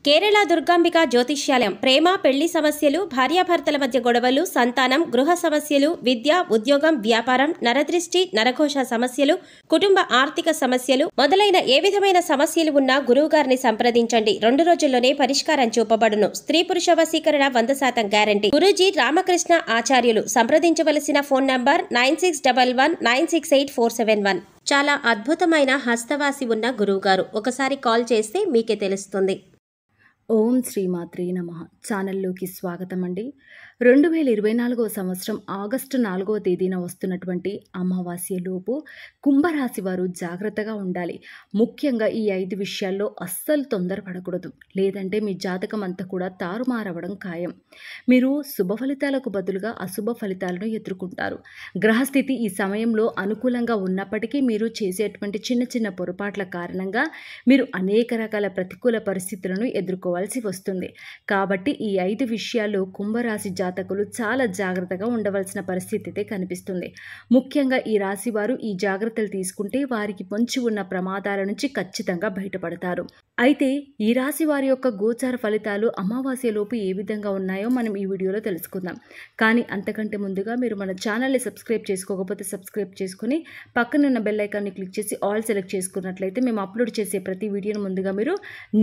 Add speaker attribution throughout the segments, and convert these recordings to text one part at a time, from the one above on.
Speaker 1: కేరళ దుర్గాంబిక జ్యోతిష్యాలయం ప్రేమ పెళ్లి సమస్యలు, భార్యాభర్తల మధ్య గొడవలు, సంతానం, గృహ సమస్యలు, విద్య, ఉద్యోగం, వ్యాపారం, నరదృష్టి, నరఘోష సమస్యలు, కుటుంబ ఆర్థిక సమస్యలు మొదలైన ఏ విధమైన సమస్యలు ఉన్నా గురువుగారిని సంప్రదించండి. 2 రోజుల్లోనే పరిష్కారం చూపబడును. స్త్రీ పురుష వశీకరణ 100% గ్యారంటీ. గురూజీ రామకృష్ణ ఆచార్యులు. సంప్రదించవలసిన ఫోన్ నంబర్ 9611968471. చాలా అద్భుతమైన హస్తవాసి ఉన్న గురువుగారు. ఒకసారి కాల్ చేస్తే మీకే తెలుస్తుంది.
Speaker 2: ఓం శ్రీమాత్రే నమః. ఛానల్లోకి స్వాగతం అండి. 2024 సంవత్సరం ఆగస్టు 4వ తేదీన వస్తున్నటువంటి అమావాస్యలోపు కుంభరాశి వారు జాగ్రత్తగా ఉండాలి. ముఖ్యంగా ఈ 5 విషయాల్లో అస్సలు తొందరపడకూడదు. లేదంటే మీ జాతకం అంతా కూడా తారుమారవడం ఖాయం. మీరు శుభ ఫలితాలకు బదులుగా అశుభ ఫలితాలను ఎదుర్కొంటారు. గ్రహస్థితి ఈ సమయంలో అనుకూలంగా ఉన్నప్పటికీ మీరు చేసేటువంటి చిన్న చిన్న పొరపాట్ల కారణంగా మీరు అనేక రకాల ప్రతికూల పరిస్థితులను ఎదుర్కోవాల్సి వస్తుంది. కాబట్టి ఈ 5 విషయాల్లో కుంభరాశి జాతకులు చాలా జాగ్రత్తగా ఉండవలసిన పరిస్థితి అయితే కనిపిస్తుంది. ముఖ్యంగా ఈ రాశి వారు ఈ జాగ్రత్తలు తీసుకుంటే వారికి పొంచి ఉన్న ప్రమాదాల నుంచి ఖచ్చితంగా బయటపడతారు. అయితే ఈ రాశి వారి యొక్క గోచార ఫలితాలు అమావాస్యలోపు ఏ విధంగా ఉన్నాయో మనం ఈ వీడియోలో తెలుసుకుందాం. కానీ అంతకంటే ముందుగా మీరు మన ఛానల్ని సబ్స్క్రైబ్ చేసుకోకపోతే సబ్స్క్రైబ్ చేసుకుని పక్కనున్న బెల్ ఐకాన్ని క్లిక్ చేసి ఆల్ సెలెక్ట్ చేసుకున్నట్లయితే మేము అప్లోడ్ చేసే ప్రతి వీడియోను ముందుగా మీరు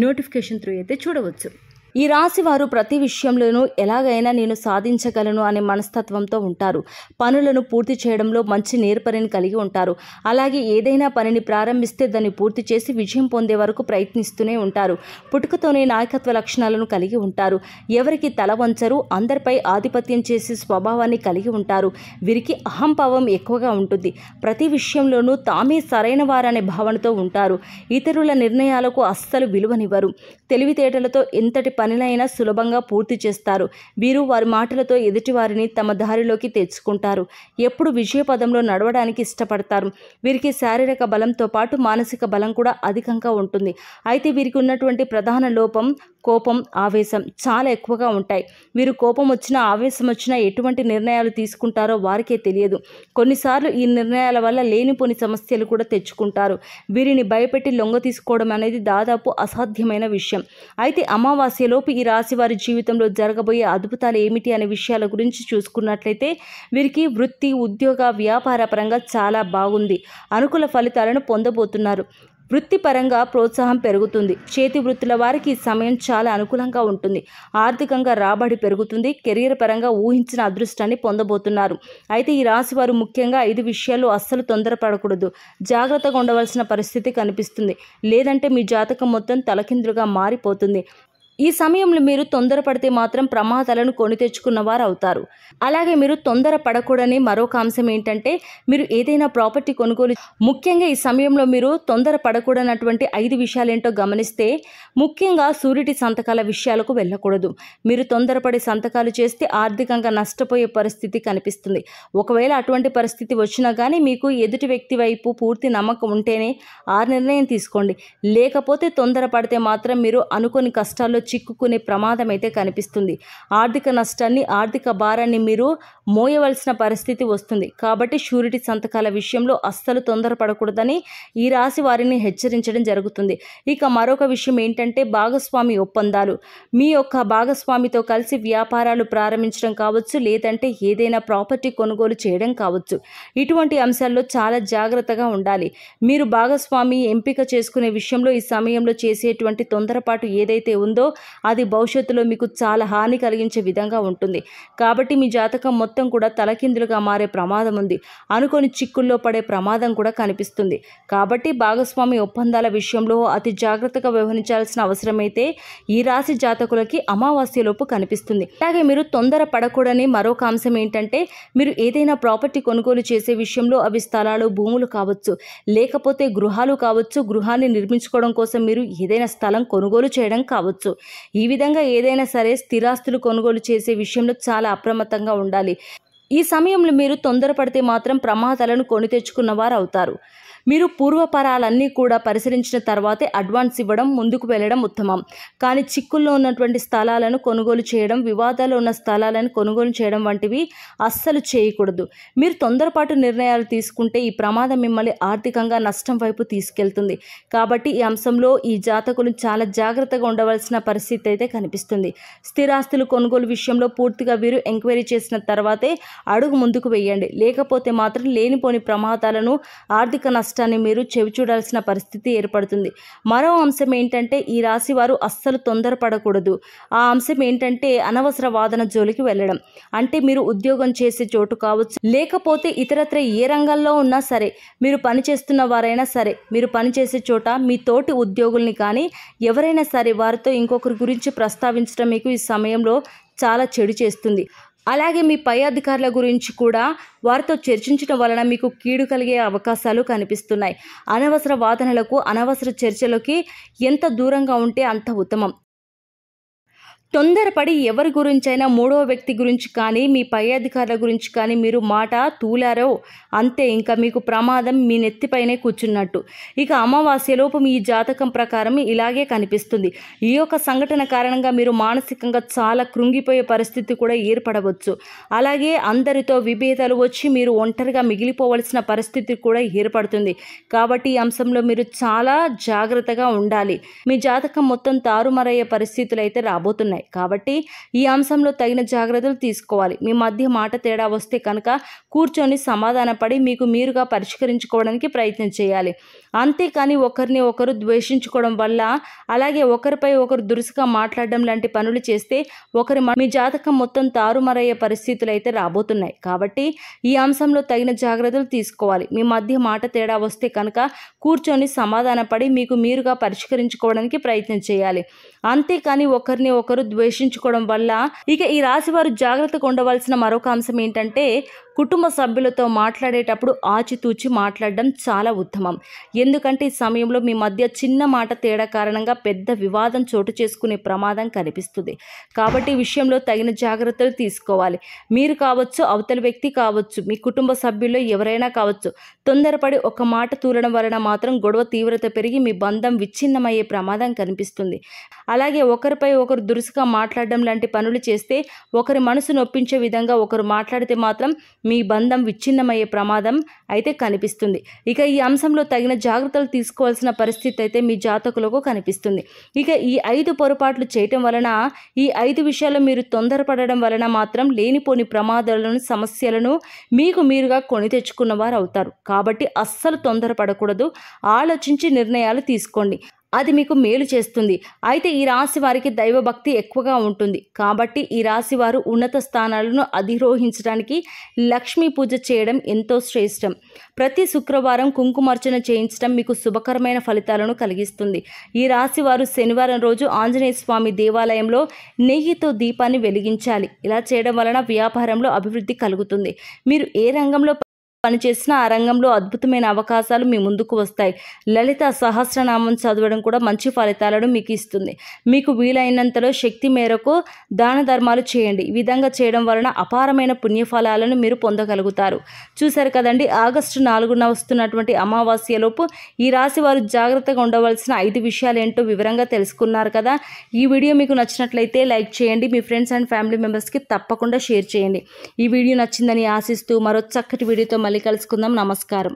Speaker 2: నోటిఫికేషన్ త్రూ అయితే చూడవచ్చు. ఈ రాశి వారు ప్రతి విషయంలోనూ ఎలాగైనా నేను సాధించగలను అనే మనస్తత్వంతో ఉంటారు. పనులను పూర్తి చేయడంలో మంచి నేర్పరిని కలిగి ఉంటారు. అలాగే ఏదైనా పనిని ప్రారంభిస్తే దాన్ని పూర్తి చేసి విజయం పొందే వరకు ప్రయత్నిస్తూనే ఉంటారు. పుట్టుకతోనే నాయకత్వ లక్షణాలను కలిగి ఉంటారు. ఎవరికి తల వంచరు. అందరిపై ఆధిపత్యం చేసే స్వభావాన్ని కలిగి ఉంటారు. వీరికి అహంభావం ఎక్కువగా ఉంటుంది. ప్రతి విషయంలోనూ తామే సరైన వారనే భావనతో ఉంటారు. ఇతరుల నిర్ణయాలకు అస్సలు విలువనివ్వరు. తెలివితేటలతో ఎంతటి పనినైనా సులభంగా పూర్తి చేస్తారు. వీరు వారి మాటలతో ఎదుటివారిని తమ దారిలోకి తెచ్చుకుంటారు. ఎప్పుడు విజయపదంలో నడవడానికి ఇష్టపడతారు. వీరికి శారీరక బలంతో పాటు మానసిక బలం కూడా అధికంగా ఉంటుంది. అయితే వీరికి ఉన్నటువంటి ప్రధాన లోపం కోపం, ఆవేశం చాలా ఎక్కువగా ఉంటాయి. వీరు కోపం వచ్చినా ఆవేశం వచ్చినా ఎటువంటి నిర్ణయాలు తీసుకుంటారో వారికే తెలియదు. కొన్నిసార్లు ఈ నిర్ణయాల వల్ల లేనిపోని సమస్యలు కూడా తెచ్చుకుంటారు. వీరిని భయపెట్టి లొంగ తీసుకోవడం అనేది దాదాపు అసాధ్యమైన విషయం. అయితే అమావాస్యలోపు ఈ రాశి వారి జీవితంలో జరగబోయే అద్భుతాలు ఏమిటి అనే విషయాల గురించి చూసుకున్నట్లయితే వీరికి వృత్తి, ఉద్యోగ, వ్యాపార పరంగా చాలా బాగుంది. అనుకూల ఫలితాలను పొందబోతున్నారు. వృత్తిపరంగా ప్రోత్సాహం పెరుగుతుంది. చేతి వృత్తుల వారికి ఈ సమయం చాలా అనుకూలంగా ఉంటుంది. ఆర్థికంగా రాబడి పెరుగుతుంది. కెరీర్ పరంగా ఊహించిన అదృష్టాన్ని పొందబోతున్నారు. అయితే ఈ రాశి వారు ముఖ్యంగా 5 విషయాల్లో అస్సలు తొందరపడకూడదు. జాగ్రత్తగా ఉండవలసిన పరిస్థితి కనిపిస్తుంది. లేదంటే మీ జాతకం మొత్తం తలకిందులుగా మారిపోతుంది. ఈ సమయంలో మీరు తొందరపడితే మాత్రం ప్రమాదాలను కొని తెచ్చుకున్న వారు అవుతారు. అలాగే మీరు తొందరపడకూడని మరొక అంశం ఏంటంటే మీరు ఏదైనా ప్రాపర్టీ కొనుగోలు ముఖ్యంగా ఈ సమయంలో మీరు తొందరపడకూడనటువంటి 5 విషయాలు ఏంటో గమనిస్తే ముఖ్యంగా సూరిటీ సంతకాల విషయాలకు వెళ్ళకూడదు. మీరు తొందరపడి సంతకాలు చేస్తే ఆర్థికంగా నష్టపోయే పరిస్థితి కనిపిస్తుంది. ఒకవేళ అటువంటి పరిస్థితి వచ్చినా కానీ మీకు ఎదుటి వ్యక్తి వైపు పూర్తి నమ్మకం ఉంటేనే ఆ నిర్ణయం తీసుకోండి. లేకపోతే తొందరపడితే మాత్రం మీరు అనుకోని కష్టాల్లో చిక్కుకునే ప్రమాదం అయితే కనిపిస్తుంది. ఆర్థిక నష్టాన్ని, ఆర్థిక భారాన్ని మీరు మోయవలసిన పరిస్థితి వస్తుంది. కాబట్టి షూరిటీ సంతకాల విషయంలో అస్సలు తొందరపడకూడదని ఈ రాశి వారిని హెచ్చరించడం జరుగుతుంది. ఇక మరొక విషయం ఏంటంటే భాగస్వామి ఒప్పందాలు. మీ యొక్క భాగస్వామితో కలిసి వ్యాపారాలు ప్రారంభించడం కావచ్చు, లేదంటే ఏదైనా ప్రాపర్టీ కొనుగోలు చేయడం కావచ్చు. ఇటువంటి అంశాల్లో చాలా జాగ్రత్తగా ఉండాలి. మీరు భాగస్వామి ఎంపిక చేసుకునే విషయంలో ఈ సమయంలో చేసేటువంటి తొందరపాటు ఏదైతే ఉందో అది భవిష్యత్తులో మీకు చాలా హాని కలిగించే విధంగా ఉంటుంది. కాబట్టి మీ జాతకం మొత్తం కూడా తలకిందులుగా మారే ప్రమాదం ఉంది. అనుకోని చిక్కుల్లో పడే ప్రమాదం కూడా కనిపిస్తుంది. కాబట్టి భాగస్వామి ఒప్పందాల విషయంలో అతి జాగ్రత్తగా వ్యవహరించాల్సిన అవసరమైతే ఈ రాశి జాతకులకి అమావాస్యలోపు కనిపిస్తుంది. అలాగే మీరు తొందర పడకూడని మరొక అంశం ఏంటంటే మీరు ఏదైనా ప్రాపర్టీ కొనుగోలు చేసే విషయంలో అవి స్థలాలు, భూములు కావచ్చు, లేకపోతే గృహాలు కావచ్చు. గృహాన్ని నిర్మించుకోవడం కోసం మీరు ఏదైనా స్థలం కొనుగోలు చేయడం కావచ్చు. ఈ విధంగా ఏదైనా సరే స్థిరాస్తులు కొనుగోలు చేసే విషయంలో చాలా అప్రమత్తంగా ఉండాలి. ఈ సమయంలో మీరు తొందరపడితే మాత్రం ప్రమాదాలను కొని తెచ్చుకున్న వారు అవుతారు. మీరు పూర్వపరాలన్నీ కూడా పరిశీలించిన తర్వాతే అడ్వాన్స్ ఇవ్వడం, ముందుకు వెళ్ళడం ఉత్తమం. కానీ చిక్కుల్లో ఉన్నటువంటి స్థలాలను కొనుగోలు చేయడం, వివాదాల్లో ఉన్న స్థలాలను కొనుగోలు చేయడం వంటివి అస్సలు చేయకూడదు. మీరు తొందరపాటు నిర్ణయాలు తీసుకుంటే ఈ ప్రమాదం మిమ్మల్ని ఆర్థికంగా నష్టం వైపు తీసుకెళ్తుంది. కాబట్టి ఈ అంశంలో ఈ జాతకులు చాలా జాగ్రత్తగా ఉండవలసిన పరిస్థితి అయితే కనిపిస్తుంది. స్థిరాస్తులు కొనుగోలు విషయంలో పూర్తిగా వీరు ఎంక్వైరీ చేసిన తర్వాతే అడుగు ముందుకు వేయండి. లేకపోతే మాత్రం లేనిపోని ప్రమాదాలను, ఆర్థిక నష్టాన్ని మీరు చెవిచూడాల్సిన పరిస్థితి ఏర్పడుతుంది. మరో అంశం ఏంటంటే ఈ రాశి వారు అస్సలు తొందరపడకూడదు. ఆ అంశం ఏంటంటే అనవసర వాదన జోలికి వెళ్ళడం. అంటే మీరు ఉద్యోగం చేసే చోటు కావచ్చు, లేకపోతే ఇతరత్ర ఏ రంగంలో ఉన్నా సరే, మీరు పనిచేస్తున్న వారైనా సరే, మీరు పనిచేసే చోట మీ తోటి ఉద్యోగుల్ని కానీ ఎవరైనా సరే వారితో ఇంకొకరి గురించి ప్రస్తావించడం మీకు ఈ సమయంలో చాలా చెడు చేస్తుంది. అలాగే మీ పై అధికారుల గురించి కూడా వారితో చర్చించడం వలన మీకు కీడు కలిగే అవకాశాలు కనిపిస్తున్నాయి. అనవసర వాదనలకు, అనవసర చర్చలకి ఎంత దూరంగా ఉంటే అంత ఉత్తమం. తొందరపడి ఎవరి గురించైనా మూడవ వ్యక్తి గురించి కానీ, మీ పై అధికారుల గురించి కానీ మీరు మాట తూలారో అంతే, ఇంకా మీకు ప్రమాదం మీ నెత్తిపైనే కూర్చున్నట్టు. ఇక అమావాస్యలోపు మీ జాతకం ప్రకారం ఇలాగే కనిపిస్తుంది. ఈ యొక్క సంఘటన కారణంగా మీరు మానసికంగా చాలా కృంగిపోయే పరిస్థితి కూడా ఏర్పడవచ్చు. అలాగే అందరితో విభేదాలు వచ్చి మీరు ఒంటరిగా మిగిలిపోవలసిన పరిస్థితి కూడా ఏర్పడుతుంది. కాబట్టి ఈ అంశంలో మీరు చాలా జాగ్రత్తగా ఉండాలి. మీ జాతకం మొత్తం తారుమారయ్యే పరిస్థితులు అయితే రాబోతున్నాయి. కాబట్టి ఈ అంశంలో తగిన జాగ్రత్తలు తీసుకోవాలి. మీ మధ్య మాట తేడా వస్తే కనుక కూర్చొని సమాధానపడి మీకు మీరుగా పరిష్కరించుకోవడానికి ప్రయత్నం చేయాలి. అంతేకాని ఒకరిని ఒకరు ద్వేషించుకోవడం వల్ల, అలాగే ఒకరిపై ఒకరు దురుసుగా మాట్లాడడం లాంటి పనులు చేస్తే మీ జాతకం మొత్తం తారుమారయ్యే పరిస్థితులు అయితే రాబోతున్నాయి. కాబట్టి ఈ అంశంలో తగిన జాగ్రత్తలు తీసుకోవాలి. మీ మధ్య మాట తేడా వస్తే కనుక కూర్చొని సమాధానపడి మీకు మీరుగా పరిష్కరించుకోవడానికి ప్రయత్నం చేయాలి. అంతేకాని ఒకరిని ఒకరు ద్వేషించుకోవడం వల్ల ఇక ఈ రాశి వారు జాగ్రత్తగా ఉండవలసిన మరొక అంశం ఏంటంటే కుటుంబ సభ్యులతో మాట్లాడేటప్పుడు ఆచితూచి మాట్లాడడం చాలా ఉత్తమం. ఎందుకంటే ఈ సమయంలో మీ మధ్య చిన్న మాట తేడా కారణంగా పెద్ద వివాదం చోటు చేసుకునే ప్రమాదం కనిపిస్తుంది. కాబట్టి ఈ విషయంలో తగిన జాగ్రత్తలు తీసుకోవాలి. మీరు కావచ్చు, అవతల వ్యక్తి కావచ్చు, మీ కుటుంబ సభ్యుల్లో ఎవరైనా కావచ్చు, తొందరపడి ఒక మాట తూలడం వలన మాత్రం గొడవ తీవ్రత పెరిగి మీ బంధం విచ్ఛిన్నమయ్యే ప్రమాదం కనిపిస్తుంది. అలాగే ఒకరిపై ఒకరు దురుసుగా మాట్లాడడం లాంటి పనులు చేస్తే, ఒకరి మనసు నొప్పించే విధంగా ఒకరు మాట్లాడితే మాత్రం మీ బంధం విచ్ఛిన్నమయ్యే ప్రమాదం అయితే కనిపిస్తుంది. ఇక ఈ అంశంలో తగిన జాగ్రత్తలు తీసుకోవాల్సిన పరిస్థితి అయితే మీ జాతకులకు కనిపిస్తుంది. ఇక ఈ 5 పొరపాట్లు చేయటం వలన, ఈ 5 విషయాల్లో మీరు తొందరపడడం వలన మాత్రం లేనిపోని ప్రమాదాలను, సమస్యలను మీకు మీరుగా కొని తెచ్చుకున్న వారు అవుతారు. కాబట్టి అస్సలు తొందరపడకూడదు. ఆలోచించి నిర్ణయాలు తీసుకోండి. అది మీకు మేలు చేస్తుంది. అయితే ఈ రాశి వారికి దైవభక్తి ఎక్కువగా ఉంటుంది. కాబట్టి ఈ రాశి వారు ఉన్నత స్థానాలను అధిరోహించడానికి లక్ష్మీ పూజ చేయడం ఎంతో శ్రేష్టం. ప్రతి శుక్రవారం కుంకుమార్చన చేయించడం మీకు శుభకరమైన ఫలితాలను కలిగిస్తుంది. ఈ రాశి వారు శనివారం రోజు ఆంజనేయ స్వామి దేవాలయంలో నెయ్యితో దీపాన్ని వెలిగించాలి. ఇలా చేయడం వలన వ్యాపారంలో అభివృద్ధి కలుగుతుంది. మీరు ఏ రంగంలో పనిచేసిన ఆ రంగంలో అద్భుతమైన అవకాశాలు మీ ముందుకు వస్తాయి. లలిత సహస్రనామం చదవడం కూడా మంచి ఫలితాలను మీకు ఇస్తుంది. మీకు వీలైనంతలో శక్తి మేరకు దాన ధర్మాలు చేయండి. ఈ విధంగా చేయడం వలన అపారమైన పుణ్యఫలాలను మీరు పొందగలుగుతారు. చూశారు కదండి, ఆగస్టు 4న వస్తున్నటువంటి అమావాస్యలోపు ఈ రాశి వారు జాగ్రత్తగా ఉండవలసిన 5 విషయాలు ఏంటో వివరంగా తెలుసుకున్నారు కదా. ఈ వీడియో మీకు నచ్చినట్లయితే లైక్ చేయండి. మీ ఫ్రెండ్స్ అండ్ ఫ్యామిలీ మెంబర్స్కి తప్పకుండా షేర్ చేయండి. ఈ వీడియో నచ్చిందని ఆశిస్తూ మరో చక్కటి వీడియోతో మళ్ళీ కలుసుకుందాం. నమస్కారం.